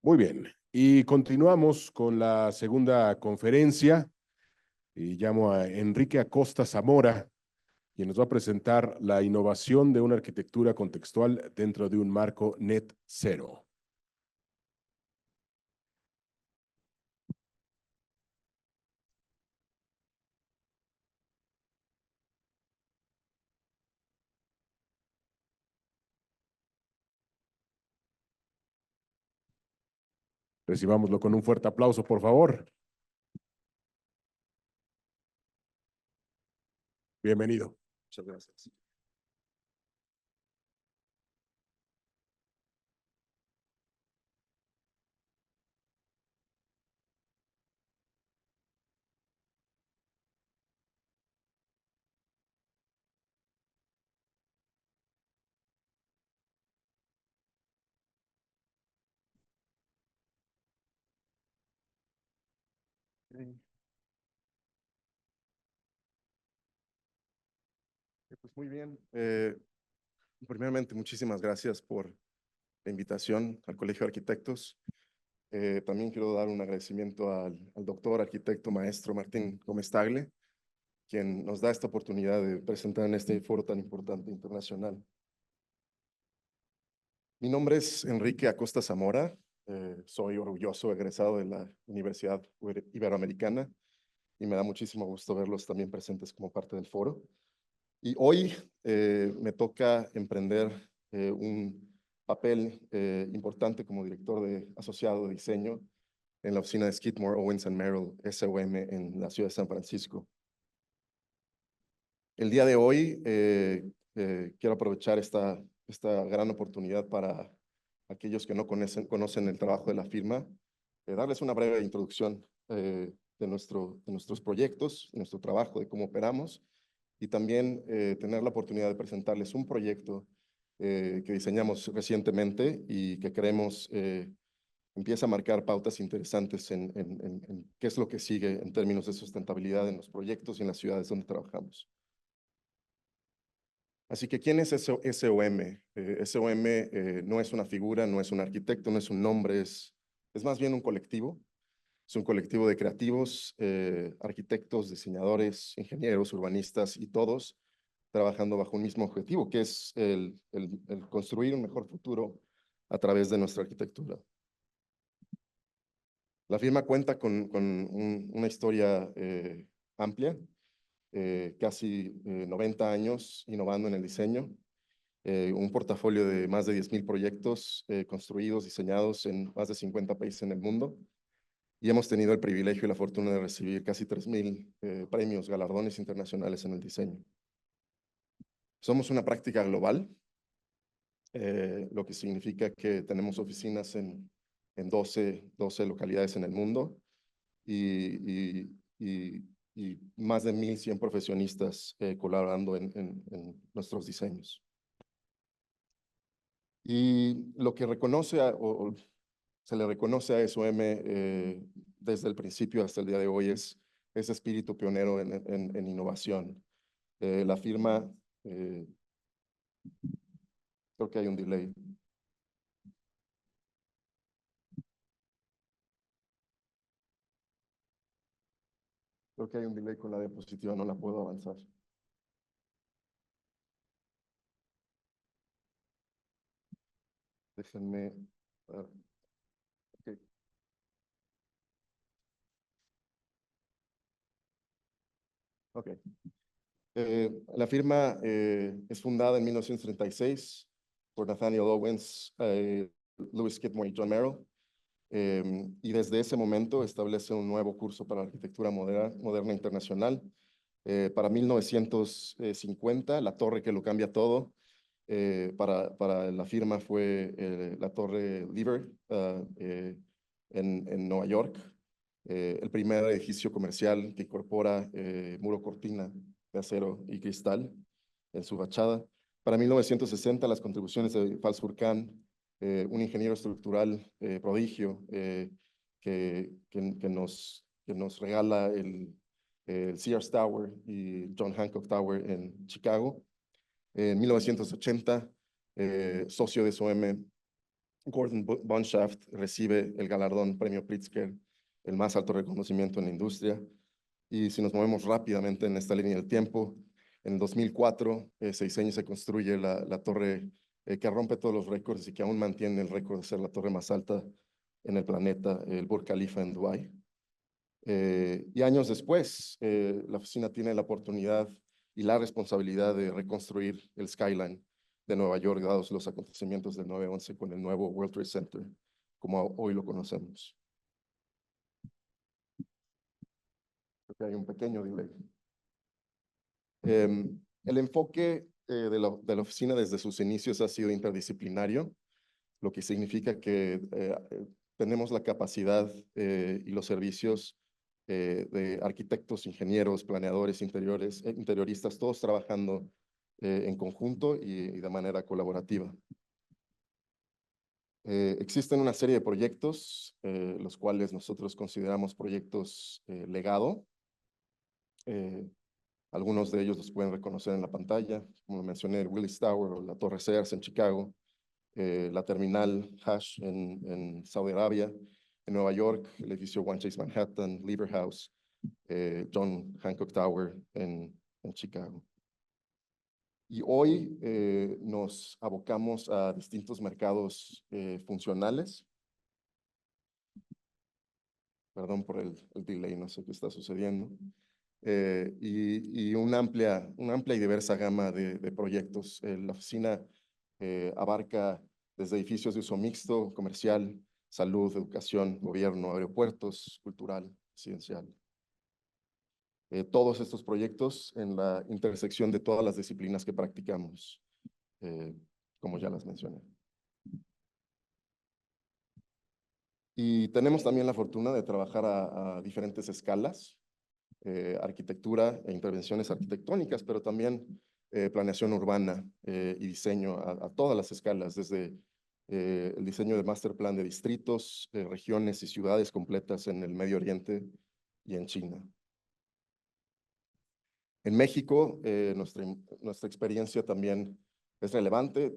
Muy bien, y continuamos con la segunda conferencia y llamo a Enrique Acosta Zamora, quien nos va a presentar la innovación de una arquitectura contextual dentro de un marco net cero. Recibámoslo con un fuerte aplauso, por favor. Bienvenido. Muchas gracias. Okay. Pues muy bien. Primeramente, muchísimas gracias por la invitación al Colegio de Arquitectos. También quiero dar un agradecimiento al doctor arquitecto maestro Martín Gómez Tagle, quien nos da esta oportunidad de presentar en este foro tan importante internacional. Mi nombre es Enrique Acosta Zamora. Soy orgulloso egresado de la Universidad Iberoamericana y me da muchísimo gusto verlos también presentes como parte del foro. Y hoy me toca emprender un papel importante como director asociado de diseño en la oficina de Skidmore, Owens & Merrill, SOM, en la ciudad de San Francisco. El día de hoy quiero aprovechar esta gran oportunidad para aquellos que no conocen el trabajo de la firma, darles una breve introducción de nuestros proyectos, de nuestro trabajo, de cómo operamos, y también tener la oportunidad de presentarles un proyecto que diseñamos recientemente y que creemos empieza a marcar pautas interesantes en qué es lo que sigue en términos de sustentabilidad en los proyectos y en las ciudades donde trabajamos. Así que, ¿quién es SOM? SOM no es una figura, no es un arquitecto, no es un nombre, es más bien un colectivo. Es un colectivo de creativos, arquitectos, diseñadores, ingenieros, urbanistas y todos trabajando bajo un mismo objetivo, que es el construir un mejor futuro a través de nuestra arquitectura. La firma cuenta con una historia amplia, casi 90 años innovando en el diseño, un portafolio de más de 10,000 proyectos construidos, diseñados en más de 50 países en el mundo. Y hemos tenido el privilegio y la fortuna de recibir casi 3,000 premios, galardones internacionales en el diseño. Somos una práctica global, lo que significa que tenemos oficinas en 12 localidades en el mundo y más de 1,100 profesionistas colaborando en nuestros diseños. Y lo que o se le reconoce a SOM desde el principio hasta el día de hoy es ese espíritu pionero en innovación. La firma, creo que hay un delay. Creo que hay un delay con la diapositiva, no la puedo avanzar. Déjenme. Okay. Okay. La firma es fundada en 1936 por Nathaniel Owens, Louis Skidmore y John Merrill. Y desde ese momento establece un nuevo curso para la arquitectura moderna internacional. Para 1950, la torre que lo cambia todo para la firma fue la Torre Lever en Nueva York, el primer edificio comercial que incorpora muro cortina de acero y cristal en su fachada. Para 1960, las contribuciones de Falzur Khan, un ingeniero estructural prodigio que nos regala el Sears Tower y John Hancock Tower en Chicago. En 1980, socio de SOM, Gordon Bunshaft recibe el galardón Premio Pritzker, el más alto reconocimiento en la industria. Y si nos movemos rápidamente en esta línea del tiempo, en el 2004 se diseña y se construye la torre que rompe todos los récords y que aún mantiene el récord de ser la torre más alta en el planeta, el Burj Khalifa en Dubái. Y años después, la oficina tiene la oportunidad y la responsabilidad de reconstruir el skyline de Nueva York, dados los acontecimientos del 9/11 con el nuevo World Trade Center, como hoy lo conocemos. Creo que hay un pequeño delay. El enfoque de la oficina desde sus inicios ha sido interdisciplinario, lo que significa que tenemos la capacidad y los servicios de arquitectos, ingenieros, planeadores, interioristas, todos trabajando en conjunto y de manera colaborativa. Existen una serie de proyectos, los cuales nosotros consideramos proyectos legado. Algunos de ellos los pueden reconocer en la pantalla, como mencioné, el Willis Tower o la Torre Sears en Chicago, la terminal Hash en Saudi Arabia, en Nueva York, el edificio One Chase Manhattan, Lever House, John Hancock Tower en Chicago. Y hoy nos abocamos a distintos mercados funcionales. Perdón por el delay, no sé qué está sucediendo. Y una amplia y diversa gama de proyectos. La oficina abarca desde edificios de uso mixto, comercial, salud, educación, gobierno, aeropuertos, cultural, residencial. Todos estos proyectos en la intersección de todas las disciplinas que practicamos, como ya las mencioné. Y tenemos también la fortuna de trabajar a diferentes escalas, arquitectura e intervenciones arquitectónicas, pero también planeación urbana y diseño a todas las escalas, desde el diseño de master plan de distritos, regiones y ciudades completas en el Medio Oriente y en China. En México, nuestra experiencia también es relevante.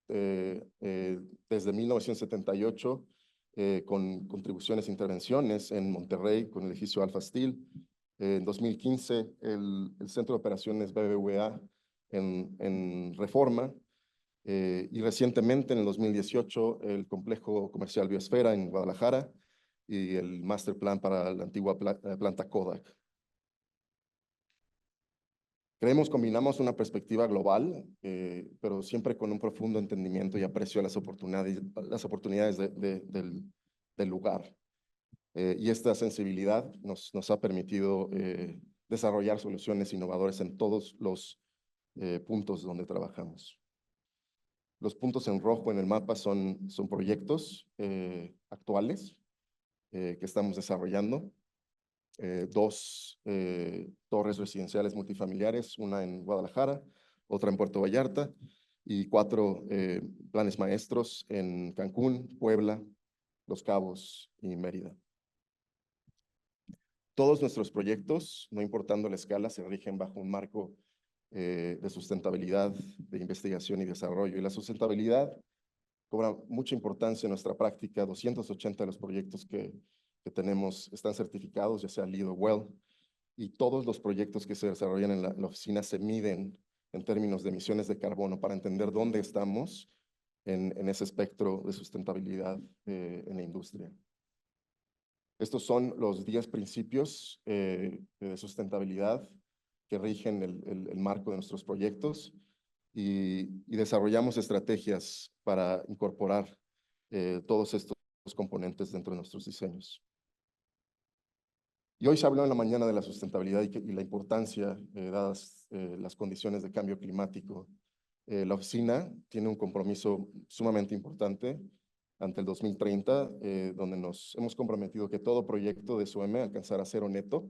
Desde 1978, con contribuciones e intervenciones en Monterrey, con el edificio Alfa Steel. En 2015, el Centro de Operaciones BBVA en Reforma. Y recientemente, en el 2018, el Complejo Comercial Biosfera en Guadalajara y el Master Plan para la antigua planta Kodak. Combinamos una perspectiva global, pero siempre con un profundo entendimiento y aprecio a las oportunidades del lugar. Y esta sensibilidad nos ha permitido desarrollar soluciones innovadoras en todos los puntos donde trabajamos. Los puntos en rojo en el mapa son proyectos actuales que estamos desarrollando. Dos torres residenciales multifamiliares, una en Guadalajara, otra en Puerto Vallarta, y 4 planes maestros en Cancún, Puebla, Los Cabos y Mérida. Todos nuestros proyectos, no importando la escala, se rigen bajo un marco de sustentabilidad, de investigación y desarrollo. Y la sustentabilidad cobra mucha importancia en nuestra práctica. 280 de los proyectos que tenemos están certificados, ya sea LEED o WELL, y todos los proyectos que se desarrollan en la oficina se miden en términos de emisiones de carbono para entender dónde estamos en ese espectro de sustentabilidad en la industria. Estos son los 10 principios de sustentabilidad que rigen el marco de nuestros proyectos y desarrollamos estrategias para incorporar todos estos componentes dentro de nuestros diseños. Y hoy se habló en la mañana de la sustentabilidad y la importancia, dadas las condiciones de cambio climático. La oficina tiene un compromiso sumamente importante ante el 2030, donde nos hemos comprometido que todo proyecto de SOM alcanzará cero neto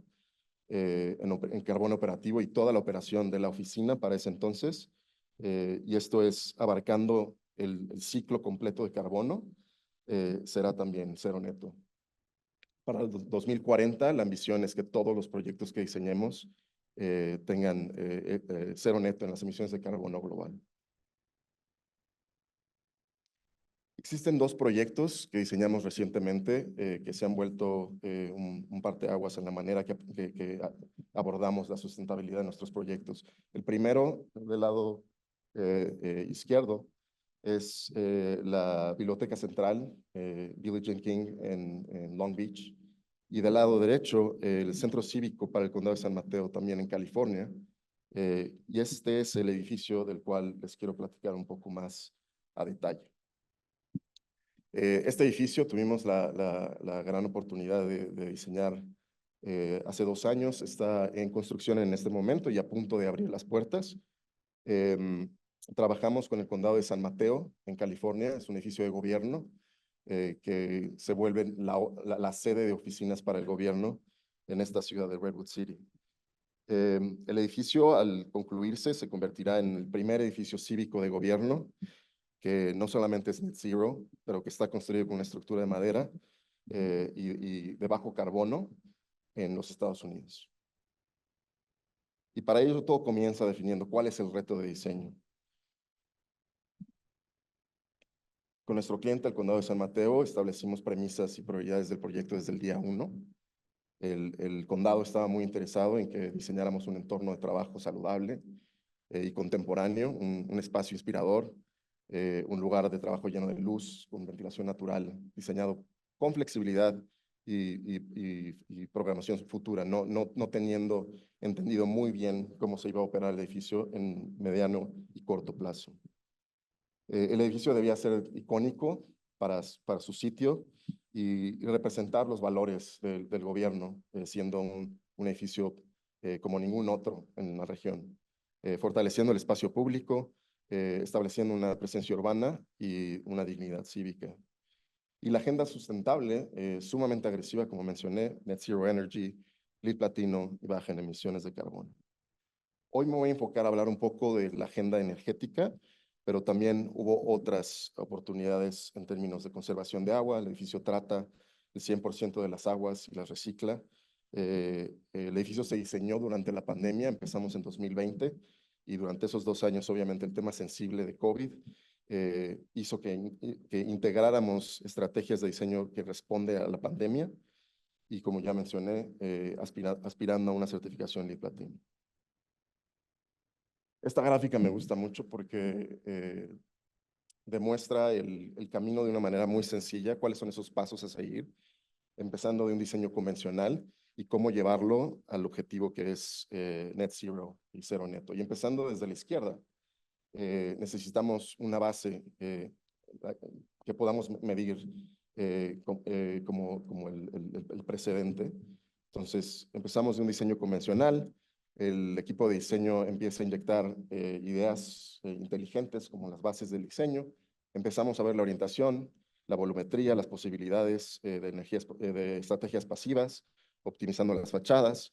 en carbono operativo y toda la operación de la oficina para ese entonces. Y esto es abarcando el ciclo completo de carbono, será también cero neto. Para el 2040, la ambición es que todos los proyectos que diseñemos tengan cero neto en las emisiones de carbono global. Existen dos proyectos que diseñamos recientemente que se han vuelto un parteaguas en la manera que abordamos la sustentabilidad de nuestros proyectos. El primero, del lado izquierdo, es la Biblioteca Central, Billie Jean King en Long Beach, y del lado derecho, el Centro Cívico para el Condado de San Mateo, también en California. Y este es el edificio del cual les quiero platicar un poco más a detalle. Este edificio tuvimos la gran oportunidad de diseñar hace 2 años. Está en construcción en este momento y a punto de abrir las puertas. Trabajamos con el Condado de San Mateo, en California. Es un edificio de gobierno que se vuelve la sede de oficinas para el gobierno en esta ciudad de Redwood City. El edificio, al concluirse, se convertirá en el primer edificio cívico de gobierno que no solamente es net zero, pero que está construido con una estructura de madera y de bajo carbono en los Estados Unidos. Y para ello todo comienza definiendo cuál es el reto de diseño. Con nuestro cliente, el Condado de San Mateo, establecimos premisas y prioridades del proyecto desde el día 1. El condado estaba muy interesado en que diseñáramos un entorno de trabajo saludable y contemporáneo, un espacio inspirador, un lugar de trabajo lleno de luz, con ventilación natural, diseñado con flexibilidad y programación futura, no teniendo entendido muy bien cómo se iba a operar el edificio en mediano y corto plazo. El edificio debía ser icónico para su sitio y representar los valores del gobierno, siendo un edificio como ningún otro en la región, fortaleciendo el espacio público, estableciendo una presencia urbana y una dignidad cívica. Y la agenda sustentable, sumamente agresiva, como mencioné, Net Zero Energy, LEED Platino y baja en emisiones de carbono. Hoy me voy a enfocar a hablar un poco de la agenda energética, pero también hubo otras oportunidades en términos de conservación de agua. El edificio trata el 100% de las aguas y las recicla. El edificio se diseñó durante la pandemia, empezamos en 2020, y durante esos 2 años, obviamente, el tema sensible de COVID hizo que integráramos estrategias de diseño que responde a la pandemia y, como ya mencioné, aspirando a una certificación LEED Platino. Esta gráfica me gusta mucho porque demuestra el camino de una manera muy sencilla, cuáles son esos pasos a seguir, empezando de un diseño convencional y cómo llevarlo al objetivo que es net zero y cero neto. Y empezando desde la izquierda, necesitamos una base que podamos medir como el precedente. Entonces, empezamos de un diseño convencional. El equipo de diseño empieza a inyectar ideas inteligentes como las bases del diseño. Empezamos a ver la orientación, la volumetría, las posibilidades de estrategias pasivas, optimizando las fachadas,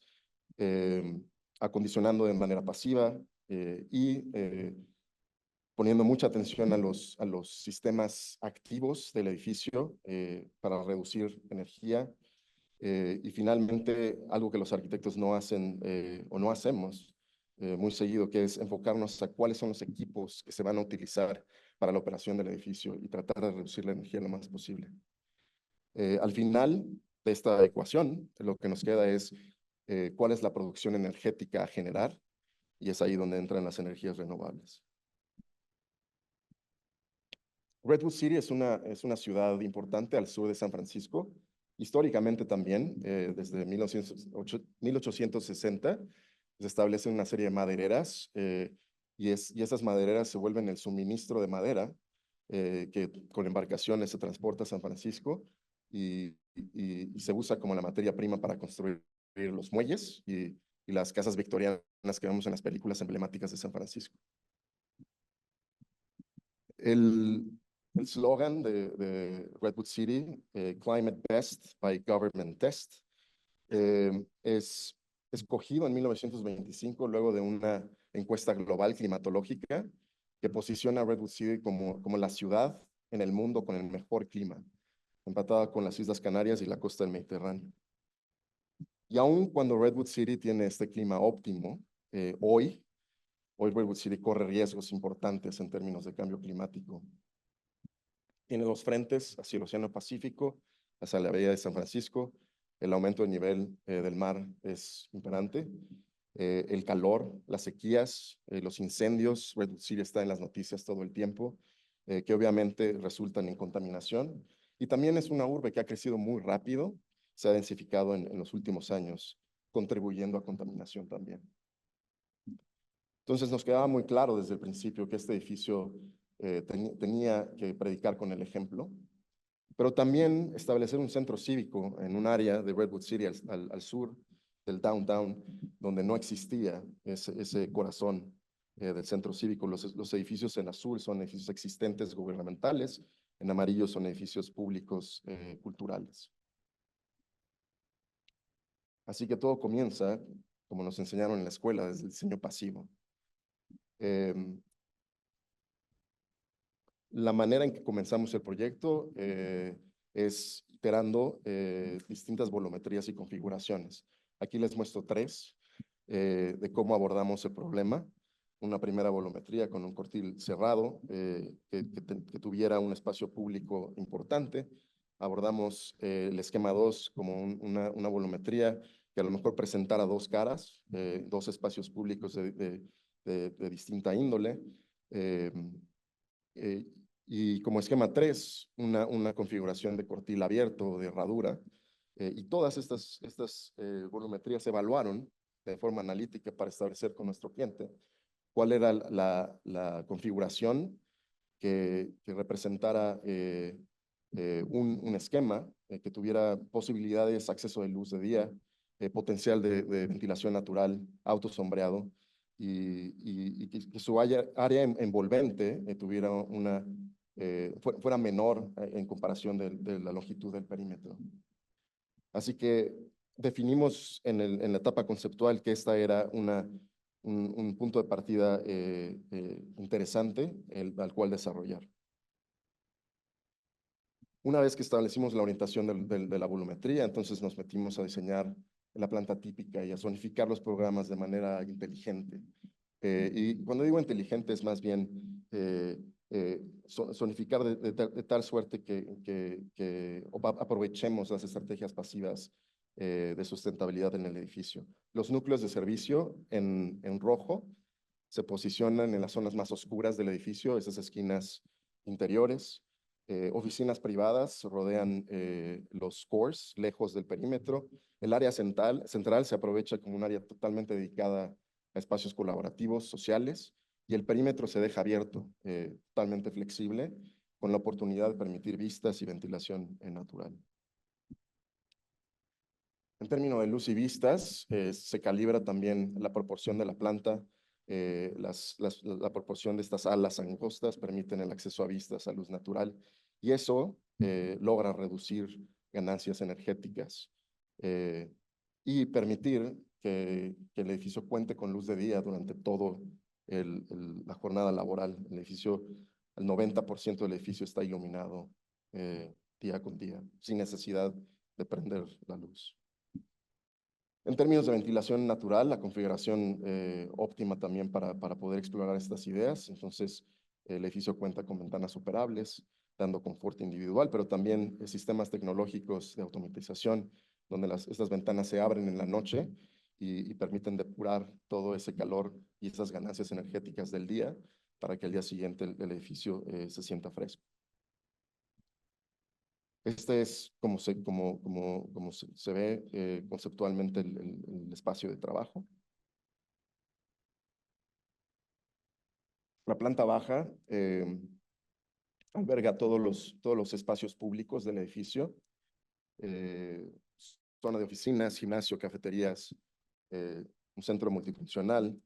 acondicionando de manera pasiva y poniendo mucha atención a los sistemas activos del edificio para reducir energía. Y finalmente, algo que los arquitectos no hacen o no hacemos muy seguido, que es enfocarnos a cuáles son los equipos que se van a utilizar para la operación del edificio y tratar de reducir la energía lo más posible. Al final de esta ecuación, lo que nos queda es cuál es la producción energética a generar, y es ahí donde entran las energías renovables. Redwood City es una ciudad importante al sur de San Francisco, históricamente también, desde 1860 se establecen una serie de madereras y esas madereras se vuelven el suministro de madera que con embarcaciones se transporta a San Francisco y se usa como la materia prima para construir los muelles y las casas victorianas que vemos en las películas emblemáticas de San Francisco. El slogan de Redwood City, Climate Best by Government Test, es escogido en 1925 luego de una encuesta global climatológica que posiciona a Redwood City como la ciudad en el mundo con el mejor clima, empatada con las Islas Canarias y la costa del Mediterráneo. Y aun cuando Redwood City tiene este clima óptimo, hoy Redwood City corre riesgos importantes en términos de cambio climático. Tiene dos frentes, hacia el Océano Pacífico, hacia la Bahía de San Francisco. El aumento del nivel del mar es imperante. El calor, las sequías, los incendios, Redwood City está en las noticias todo el tiempo, que obviamente resultan en contaminación. Y también es una urbe que ha crecido muy rápido, se ha densificado en los últimos años, contribuyendo a contaminación también. Entonces nos quedaba muy claro desde el principio que este edificio tenía que predicar con el ejemplo, pero también establecer un centro cívico en un área de Redwood City al sur del downtown, donde no existía ese corazón del centro cívico. Los edificios en azul son edificios existentes gubernamentales, en amarillo son edificios públicos culturales. Así que todo comienza, como nos enseñaron en la escuela, desde el diseño pasivo. La manera en que comenzamos el proyecto es iterando distintas volumetrías y configuraciones. Aquí les muestro tres de cómo abordamos el problema. Una primera volumetría con un cortil cerrado que tuviera un espacio público importante. Abordamos el esquema 2 como una volumetría que a lo mejor presentara dos caras, dos espacios públicos de distinta índole. Eh, eh, y como esquema 3, una configuración de cortil abierto o de herradura. Y todas estas volumetrías se evaluaron de forma analítica para establecer con nuestro cliente cuál era la configuración que representara un esquema que tuviera posibilidades, acceso de luz de día, potencial de ventilación natural, autosombreado, y que su área envolvente tuviera fuera menor en comparación de la longitud del perímetro. Así que definimos en la etapa conceptual que esta era un punto de partida interesante al cual desarrollar. Una vez que establecimos la orientación de la volumetría, entonces nos metimos a diseñar la planta típica y a zonificar los programas de manera inteligente. Y cuando digo inteligente es más bien zonificar de tal suerte que aprovechemos las estrategias pasivas de sustentabilidad en el edificio. Los núcleos de servicio en rojo se posicionan en las zonas más oscuras del edificio, esas esquinas interiores. Oficinas privadas rodean los cores, lejos del perímetro. El área central se aprovecha como un área totalmente dedicada a espacios colaborativos, sociales, y el perímetro se deja abierto, totalmente flexible, con la oportunidad de permitir vistas y ventilación natural. En términos de luz y vistas, se calibra también la proporción de la planta. La proporción de estas alas angostas permiten el acceso a vistas, a luz natural, y eso logra reducir ganancias energéticas y permitir que el edificio cuente con luz de día durante toda la jornada laboral. El 90% del edificio está iluminado día con día, sin necesidad de prender la luz. En términos de ventilación natural, la configuración óptima también para poder explorar estas ideas. Entonces, el edificio cuenta con ventanas operables, dando confort individual, pero también sistemas tecnológicos de automatización, donde estas ventanas se abren en la noche y permiten depurar todo ese calor y esas ganancias energéticas del día para que al día siguiente el edificio se sienta fresco. Este es como se ve conceptualmente el espacio de trabajo. La planta baja alberga todos los espacios públicos del edificio, zona de oficinas, gimnasio, cafeterías, un centro multifuncional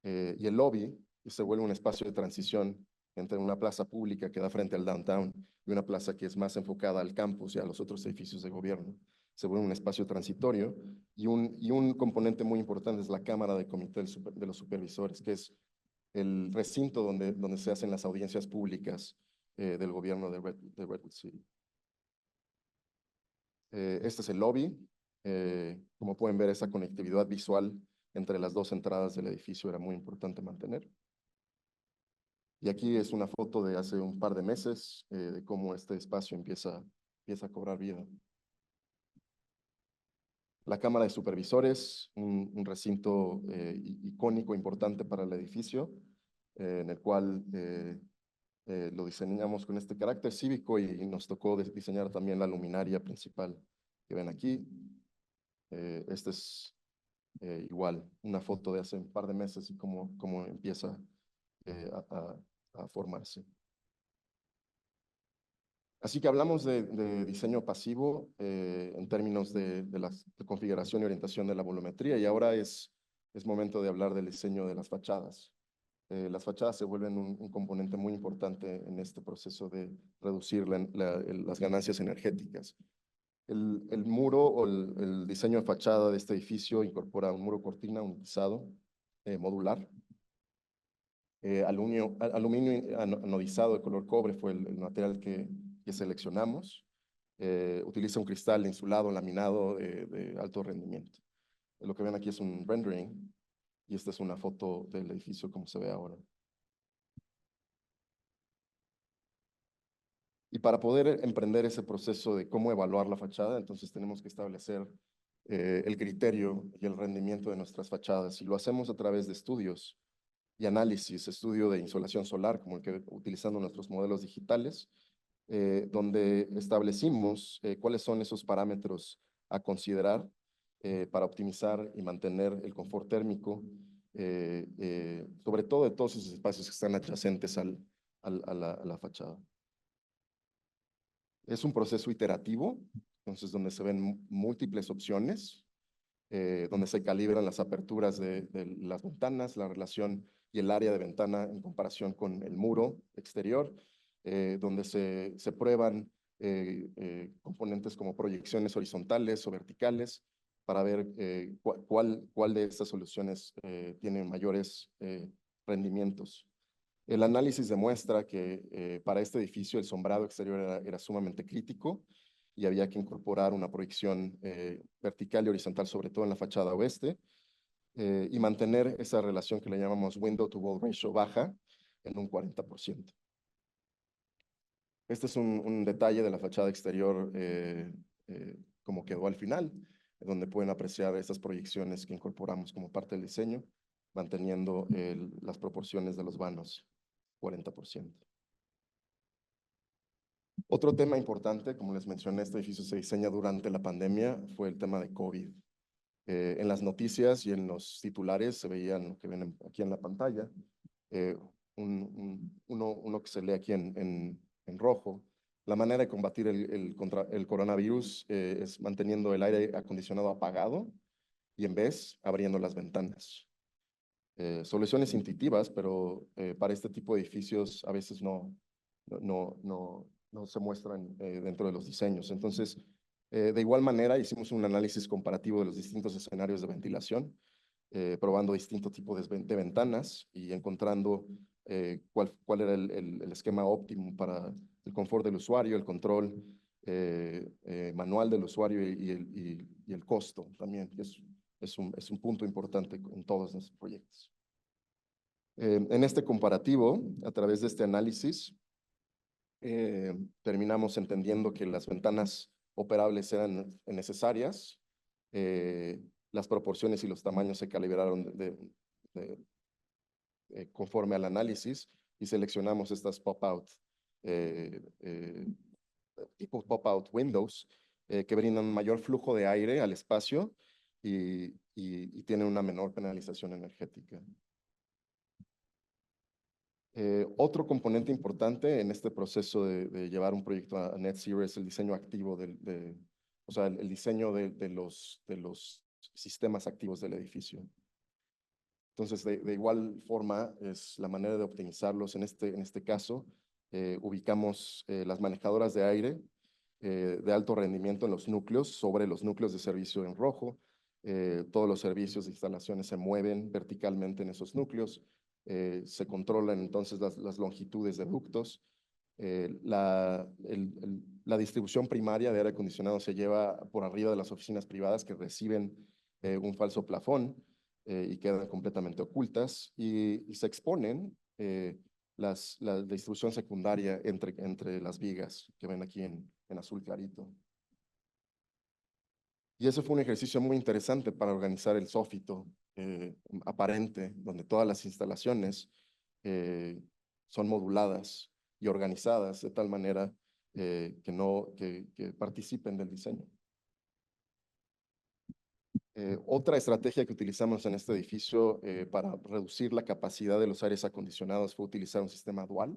y el lobby, que se vuelve un espacio de transición entre una plaza pública que da frente al downtown y una plaza que es más enfocada al campus y a los otros edificios de gobierno. Se vuelve un espacio transitorio y un componente muy importante es la Cámara de Comité de los Supervisores, que es el recinto donde se hacen las audiencias públicas del gobierno de Redwood City. Este es el lobby. Como pueden ver, esa conectividad visual entre las dos entradas del edificio era muy importante mantener. Y aquí es una foto de hace un par de meses de cómo este espacio empieza a cobrar vida. La Cámara de Supervisores, un recinto icónico, importante para el edificio, en el cual lo diseñamos con este carácter cívico y nos tocó diseñar también la luminaria principal que ven aquí. Este es igual una foto de hace un par de meses y cómo empieza a formarse. Así que hablamos de diseño pasivo en términos de la configuración y orientación de la volumetría, y ahora es momento de hablar del diseño de las fachadas. Las fachadas se vuelven un componente muy importante en este proceso de reducir las ganancias energéticas. El muro o el diseño de fachada de este edificio incorpora un muro cortina unitizado modular. Aluminio anodizado de color cobre fue el material que seleccionamos. Utiliza un cristal insulado laminado de alto rendimiento. Lo que ven aquí es un rendering y esta es una foto del edificio como se ve ahora. Y para poder emprender ese proceso de cómo evaluar la fachada, entonces tenemos que establecer el criterio y el rendimiento de nuestras fachadas. Y lo hacemos a través de estudios y análisis, estudio de insolación solar, como el que utilizando nuestros modelos digitales, donde establecimos cuáles son esos parámetros a considerar para optimizar y mantener el confort térmico, sobre todo de todos esos espacios que están adyacentes a la fachada. Es un proceso iterativo, entonces donde se ven múltiples opciones, donde se calibran las aperturas de las ventanas, la relación y el área de ventana en comparación con el muro exterior, donde se prueban componentes como proyecciones horizontales o verticales para ver cuál de estas soluciones tiene mayores rendimientos. El análisis demuestra que para este edificio el sombrado exterior era sumamente crítico y había que incorporar una proyección vertical y horizontal, sobre todo en la fachada oeste, y mantener esa relación que le llamamos window to wall ratio baja en un 40%. Este es un detalle de la fachada exterior como quedó al final, donde pueden apreciar estas proyecciones que incorporamos como parte del diseño, manteniendo las proporciones de los vanos, 40%. Otro tema importante, como les mencioné, este edificio se diseña durante la pandemia, fue el tema de COVID. En las noticias y en los titulares se veían lo que ven aquí en la pantalla, uno que se lee aquí en rojo. La manera de combatir contra el coronavirus es manteniendo el aire acondicionado apagado y en vez abriendo las ventanas. Soluciones intuitivas, pero para este tipo de edificios a veces no se muestran dentro de los diseños. Entonces, de igual manera, hicimos un análisis comparativo de los distintos escenarios de ventilación, probando distintos tipos de ventanas y encontrando cuál era el esquema óptimo para el confort del usuario, el control manual del usuario y el costo también, que es un punto importante en todos nuestros proyectos. En este comparativo, a través de este análisis, terminamos entendiendo que las ventanas operables eran necesarias, las proporciones y los tamaños se calibraron conforme al análisis y seleccionamos estas pop-out, tipo pop-out windows, que brindan mayor flujo de aire al espacio y tienen una menor penalización energética. Otro componente importante en este proceso de llevar un proyecto a Net Zero es el diseño activo, o sea, el diseño de los sistemas activos del edificio. Entonces, de igual forma, es la manera de optimizarlos. En este caso, ubicamos las manejadoras de aire de alto rendimiento en los núcleos, sobre los núcleos de servicio en rojo. Todos los servicios de instalaciones se mueven verticalmente en esos núcleos. Se controlan entonces las longitudes de ductos. La distribución primaria de aire acondicionado se lleva por arriba de las oficinas privadas que reciben un falso plafón y quedan completamente ocultas y se exponen la distribución secundaria entre las vigas que ven aquí en azul clarito. Y ese fue un ejercicio muy interesante para organizar el sófito aparente, donde todas las instalaciones son moduladas y organizadas de tal manera que participen del diseño. Otra estrategia que utilizamos en este edificio para reducir la capacidad de los aires acondicionados fue utilizar un sistema dual.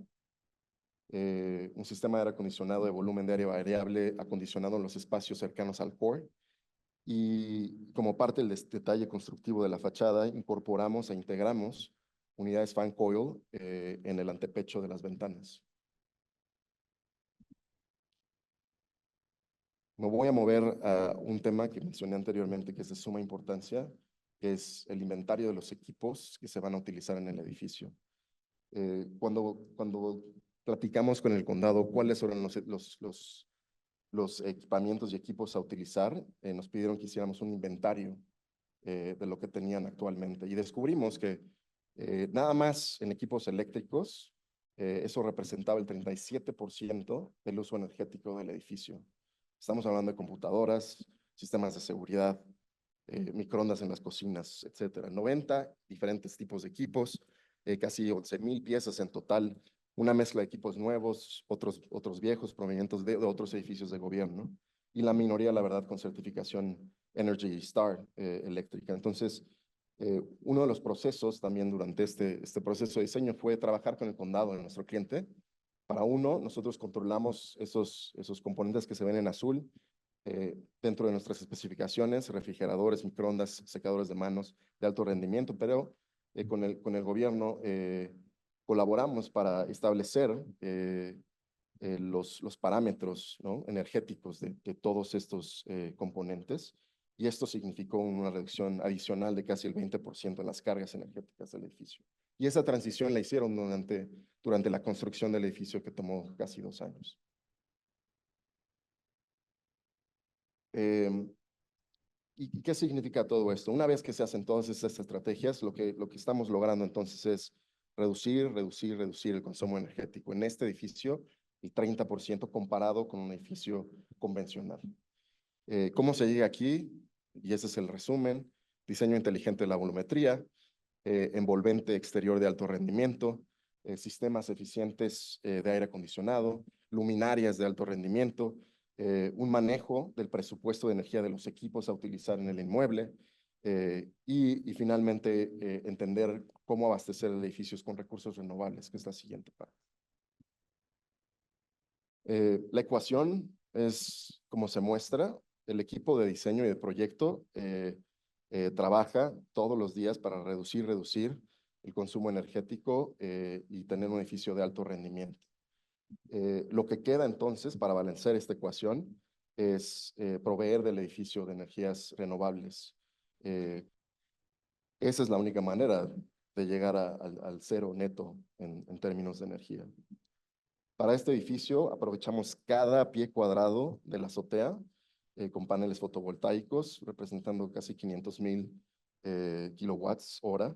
Un sistema de aire acondicionado de volumen de aire variable acondicionado en los espacios cercanos al core. Y como parte del detalle constructivo de la fachada, incorporamos e integramos unidades fan coil en el antepecho de las ventanas. Me voy a mover a un tema que mencioné anteriormente, que es de suma importancia, que es el inventario de los equipos que se van a utilizar en el edificio. Cuando platicamos con el condado cuáles eran los equipamientos y equipos a utilizar, nos pidieron que hiciéramos un inventario de lo que tenían actualmente. Y descubrimos que nada más en equipos eléctricos, eso representaba el 37% del uso energético del edificio. Estamos hablando de computadoras, sistemas de seguridad, microondas en las cocinas, etcétera. 90 diferentes tipos de equipos, casi 11,000 piezas en total, una mezcla de equipos nuevos, otros viejos provenientes de otros edificios de gobierno, y la minoría, la verdad, con certificación Energy Star eléctrica. Entonces, uno de los procesos también durante este proceso de diseño fue trabajar con el condado de nuestro cliente. Para uno, nosotros controlamos esos componentes que se ven en azul dentro de nuestras especificaciones, refrigeradores, microondas, secadores de manos de alto rendimiento, pero con el gobierno colaboramos para establecer los parámetros, ¿no?, energéticos de todos estos componentes, y esto significó una reducción adicional de casi el 20% en las cargas energéticas del edificio. Y esa transición la hicieron durante la construcción del edificio, que tomó casi 2 años. ¿Y qué significa todo esto? Una vez que se hacen todas estas estrategias, lo que estamos logrando entonces es reducir el consumo energético en este edificio, el 30% comparado con un edificio convencional. ¿Cómo se llega aquí? Y ese es el resumen: diseño inteligente de la volumetría, envolvente exterior de alto rendimiento, sistemas eficientes de aire acondicionado, luminarias de alto rendimiento, un manejo del presupuesto de energía de los equipos a utilizar en el inmueble, y finalmente entender cómo abastecer edificios con recursos renovables, que es la siguiente parte. La ecuación es como se muestra. El equipo de diseño y de proyecto trabaja todos los días para reducir el consumo energético y tener un edificio de alto rendimiento. Lo que queda entonces para balancear esta ecuación es proveer del edificio de energías renovables. Esa es la única manera de llegar al cero neto en términos de energía. Para este edificio aprovechamos cada pie cuadrado de la azotea con paneles fotovoltaicos representando casi 500,000 kilowatts hora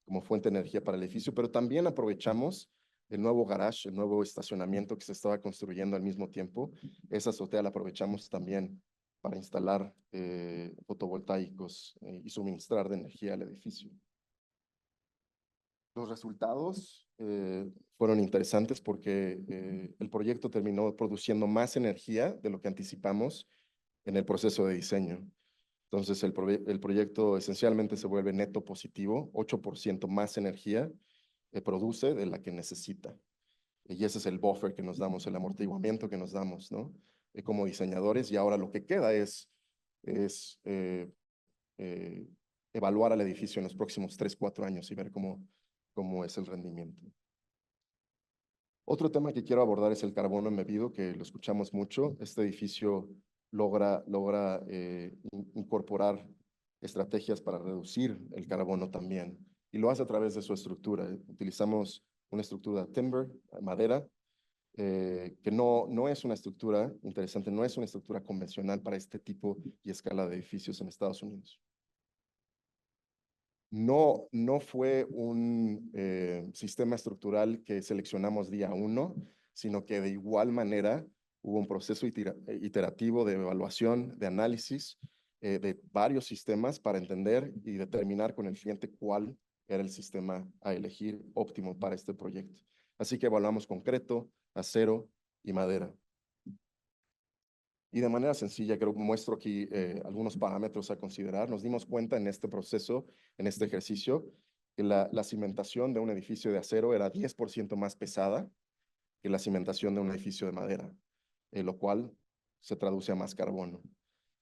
como fuente de energía para el edificio, pero también aprovechamos el nuevo garage, el nuevo estacionamiento que se estaba construyendo al mismo tiempo. Esa azotea la aprovechamos también para instalar fotovoltaicos y suministrar de energía al edificio. Los resultados fueron interesantes porque el proyecto terminó produciendo más energía de lo que anticipamos en el proceso de diseño. Entonces, el proyecto esencialmente se vuelve neto positivo, 8% más energía produce de la que necesita. Y ese es el buffer que nos damos, el amortiguamiento que nos damos, ¿no? Como diseñadores. Y ahora lo que queda es evaluar al edificio en los próximos 3, 4 años y ver cómo es el rendimiento. Otro tema que quiero abordar es el carbono embebido, que lo escuchamos mucho. Este edificio logra incorporar estrategias para reducir el carbono también, y lo hace a través de su estructura. Utilizamos una estructura timber, madera, que no es una estructura interesante, no es una estructura convencional para este tipo y escala de edificios en Estados Unidos. no fue un sistema estructural que seleccionamos día 1, sino que de igual manera hubo un proceso iterativo de evaluación, de análisis de varios sistemas para entender y determinar con el cliente cuál era el sistema a elegir óptimo para este proyecto. Así que evaluamos concreto, acero y madera. Y de manera sencilla, creo que muestro aquí algunos parámetros a considerar. Nos dimos cuenta en este proceso, en este ejercicio, que la cimentación de un edificio de acero era 10% más pesada que la cimentación de un edificio de madera, lo cual se traduce a más carbono.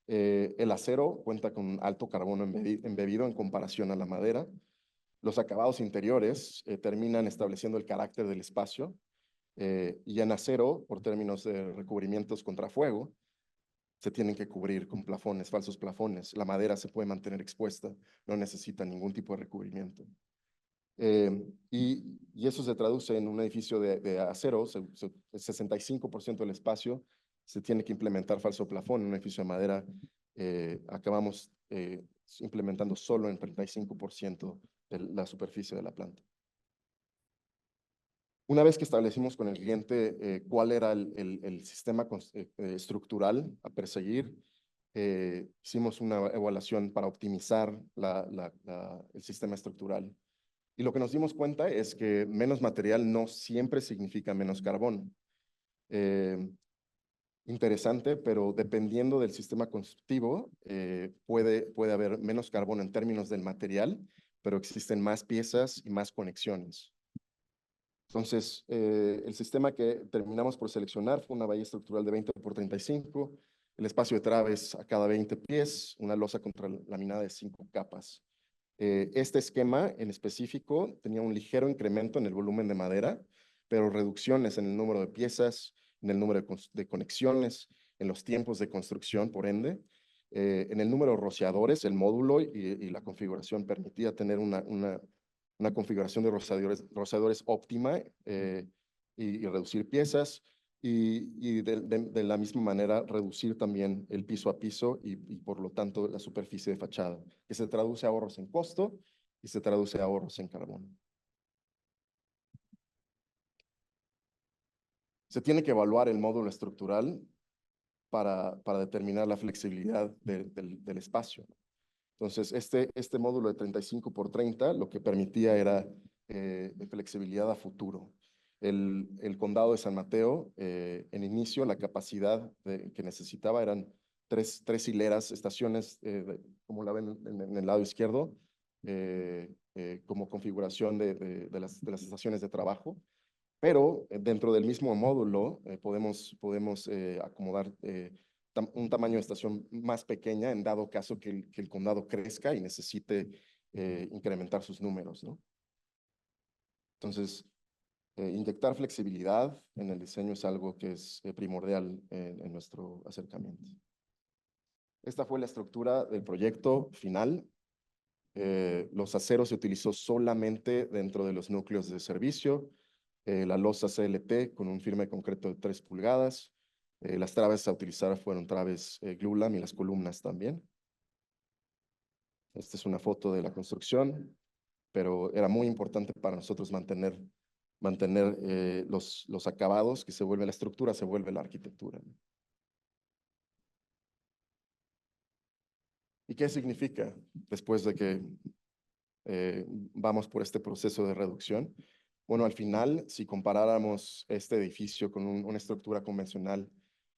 El acero cuenta con alto carbono embebido en comparación a la madera. Los acabados interiores terminan estableciendo el carácter del espacio y en acero, por términos de recubrimientos contra fuego, se tienen que cubrir con plafones, falsos plafones. La madera se puede mantener expuesta, no necesita ningún tipo de recubrimiento. Y eso se traduce en un edificio de acero, el 65% del espacio se tiene que implementar falso plafón. En un edificio de madera acabamos implementando solo en 35% de la superficie de la planta. Una vez que establecimos con el cliente cuál era el sistema estructural a perseguir, hicimos una evaluación para optimizar el sistema estructural. Y lo que nos dimos cuenta es que menos material no siempre significa menos carbono. Interesante, pero dependiendo del sistema constructivo, puede haber menos carbono en términos del material, pero existen más piezas y más conexiones. Entonces, el sistema que terminamos por seleccionar fue una valla estructural de 20 por 35, el espacio de traves a cada 20 pies, una losa contralaminada de 5 capas. Este esquema en específico tenía un ligero incremento en el volumen de madera, pero reducciones en el número de piezas, en el número de conexiones, en los tiempos de construcción, por ende. En el número de rociadores, el módulo y la configuración permitía tener una configuración de rociadores óptima y reducir piezas y de la misma manera reducir también el piso a piso y por lo tanto la superficie de fachada, que se traduce a ahorros en costo y se traduce a ahorros en carbono. Se tiene que evaluar el módulo estructural para determinar la flexibilidad del espacio. Entonces, este módulo de 35 por 30 lo que permitía era flexibilidad a futuro. El condado de San Mateo, en inicio, la capacidad que necesitaba eran tres hileras, estaciones, como la ven en el lado izquierdo, como configuración de las estaciones de trabajo. Pero dentro del mismo módulo podemos acomodar un tamaño de estación más pequeña en dado caso que el condado crezca y necesite incrementar sus números, ¿no? Entonces, inyectar flexibilidad en el diseño es algo que es primordial en nuestro acercamiento. Esta fue la estructura del proyecto final. Los aceros se utilizó solamente dentro de los núcleos de servicio. La losa CLT con un firme concreto de 3 pulgadas. Las traves a utilizar fueron traves Glulam y las columnas también. Esta es una foto de la construcción, pero era muy importante para nosotros mantener los acabados, que se vuelve la estructura, se vuelve la arquitectura. ¿Y qué significa después de que vamos por este proceso de reducción? Bueno, al final, si comparáramos este edificio con una estructura convencional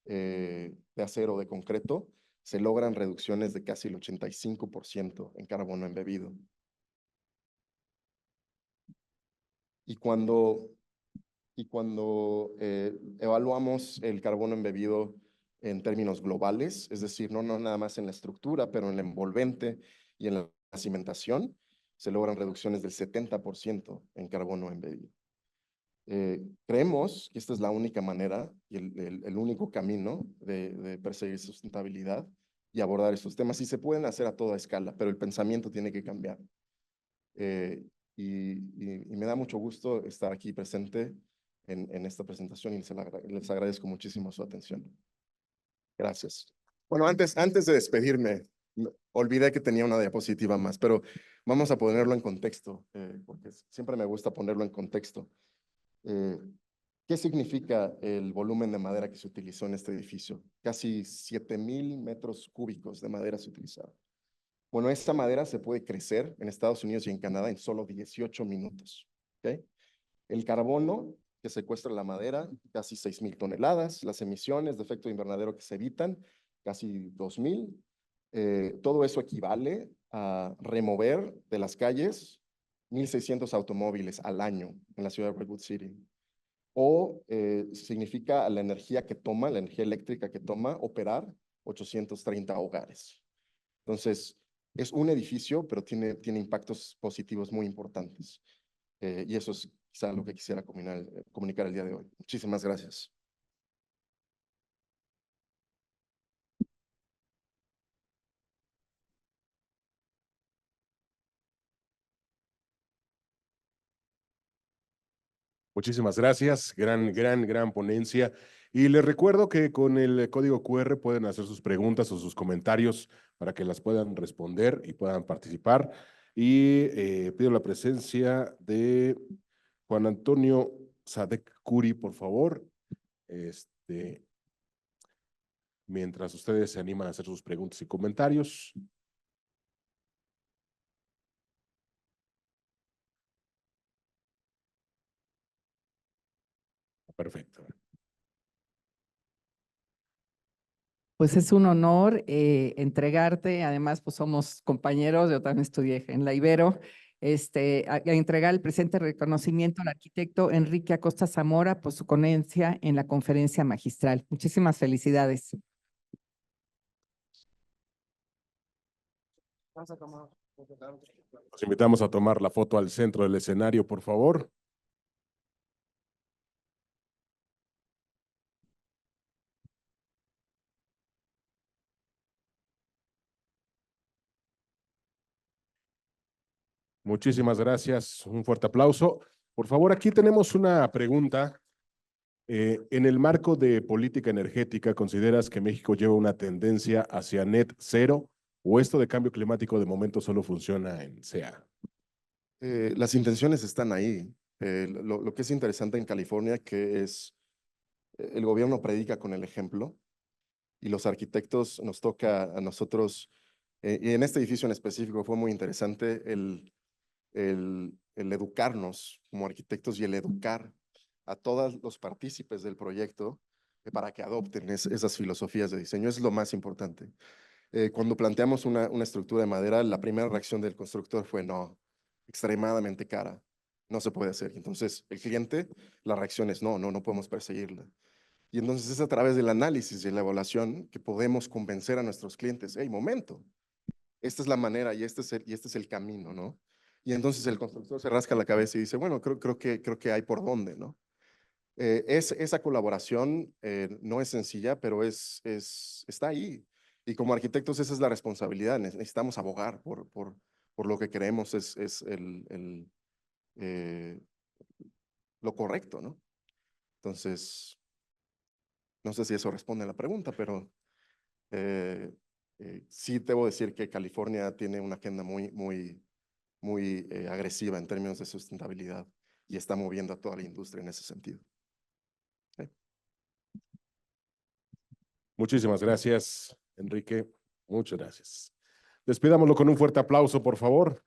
de acero o de concreto, se logran reducciones de casi el 85% en carbono embebido. Y cuando evaluamos el carbono embebido en términos globales, es decir, no nada más en la estructura, pero en el envolvente y en la cimentación, se logran reducciones del 70% en carbono embebido. Creemos que esta es la única manera y el único camino de perseguir sustentabilidad y abordar estos temas. Y se pueden hacer a toda escala, pero el pensamiento tiene que cambiar. Y me da mucho gusto estar aquí presente en esta presentación y les agradezco muchísimo su atención. Gracias. Bueno, antes de despedirme, olvidé que tenía una diapositiva más, pero vamos a ponerlo en contexto, porque siempre me gusta ponerlo en contexto. ¿Qué significa el volumen de madera que se utilizó en este edificio? Casi 7,000 metros cúbicos de madera se utilizaron. Bueno, esta madera se puede crecer en Estados Unidos y en Canadá en solo 18 minutos. ¿Okay? El carbono que secuestra la madera, casi 6,000 toneladas. Las emisiones de efecto invernadero que se evitan, casi 2,000. Todo eso equivale a remover de las calles 1,600 automóviles al año en la ciudad de Redwood City. O significa la energía que toma, la energía eléctrica que toma, operar 830 hogares. Entonces, es un edificio, pero tiene impactos positivos muy importantes. Y eso es quizá lo que quisiera comunicar el día de hoy. Muchísimas gracias. Muchísimas gracias, gran ponencia. Y les recuerdo que con el código QR pueden hacer sus preguntas o sus comentarios para que las puedan responder y puedan participar. Y pido la presencia de Juan Antonio Sadek Curi, por favor. Mientras ustedes se animan a hacer sus preguntas y comentarios. Perfecto. Pues es un honor entregarte, además pues somos compañeros, yo también estudié en la Ibero, a entregar el presente reconocimiento al arquitecto Enrique Acosta Zamora por su ponencia en la conferencia magistral. Muchísimas felicidades. Los invitamos a tomar la foto al centro del escenario, por favor. Muchísimas gracias. Un fuerte aplauso. Por favor, aquí tenemos una pregunta. En el marco de política energética, ¿consideras que México lleva una tendencia hacia net cero o esto de cambio climático de momento solo funciona en CA? Las intenciones están ahí. Lo que es interesante en California que es el gobierno predica con el ejemplo y los arquitectos nos toca a nosotros, y en este edificio en específico fue muy interesante el educarnos como arquitectos y el educar a todos los partícipes del proyecto para que adopten esas filosofías de diseño. Es lo más importante. Cuando planteamos una estructura de madera, la primera reacción del constructor fue no, extremadamente cara, no se puede hacer. Entonces, el cliente, la reacción es no podemos perseguirla. Y entonces es a través del análisis y la evaluación que podemos convencer a nuestros clientes, hey, momento, esta es la manera y este es el camino, ¿no? Y entonces el constructor se rasca la cabeza y dice, bueno, creo que hay por dónde, ¿no? Esa colaboración no es sencilla, pero está ahí. Y como arquitectos esa es la responsabilidad. Necesitamos abogar por lo que creemos es lo correcto, ¿no? Entonces, no sé si eso responde a la pregunta, pero sí debo decir que California tiene una agenda muy agresiva en términos de sustentabilidad y está moviendo a toda la industria en ese sentido. ¿Sí? Muchísimas gracias, Enrique. Muchas gracias. Despidámoslo con un fuerte aplauso, por favor.